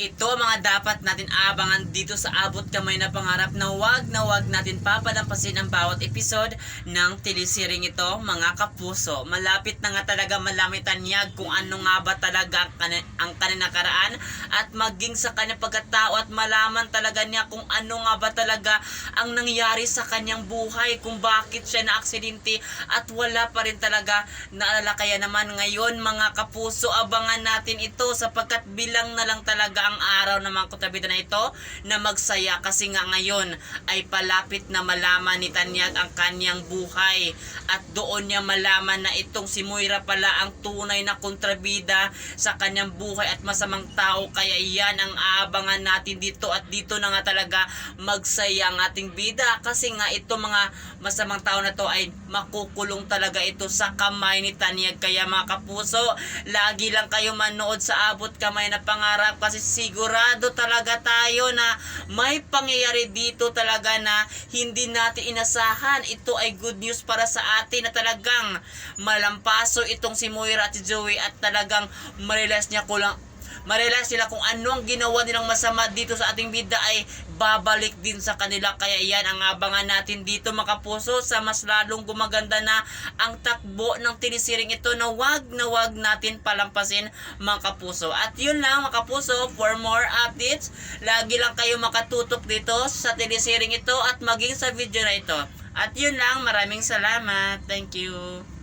Ito mga dapat natin abangan dito sa Abot Kamay na Pangarap na wag natin papalampasin ang bawat episode ng telesering ito mga kapuso. Malapit na nga talaga malamitanyag kung ano nga ba talaga ang kanyang nakaraan at maging sa kanyang pagkatao at malaman talaga niya kung ano nga ba talaga ang nangyari sa kanyang buhay, kung bakit siya na-aksidente at wala pa rin talaga naalala. Kaya naman ngayon mga kapuso, abangan natin ito sapagkat bilang na lang talaga ang araw ng mga kutabida na ito na magsaya kasi nga ngayon ay palapit na malaman ni Tanyag ang kanyang buhay at doon niya malaman na itong si Moira pala ang tunay na kontrabida sa kanyang buhay at masamang tao. Kaya yan ang aabangan natin dito at dito na nga talaga magsaya ang ating bida kasi nga ito mga masamang tao na to ay makukulong talaga ito sa kamay ni Tanyag. Kaya mga kapuso, lagi lang kayo manood sa Abot Kamay na Pangarap kasi sigurado talaga tayo na may pangyayari dito talaga na hindi natin inasahan. Ito ay good news para sa atin na talagang malampaso itong si Moira at si Joey at talagang ma-realize nila kung ano ang ginawa nilang masama dito sa ating bida ay babalik din sa kanila. Kaya yan ang abangan natin dito mga kapuso sa mas lalong gumaganda na ang takbo ng telesering ito na wag natin palampasin mga kapuso. At yun lang mga kapuso, for more updates, lagi lang kayo makatutok dito sa telesering ito at maging sa video na ito. At yun lang, maraming salamat. Thank you.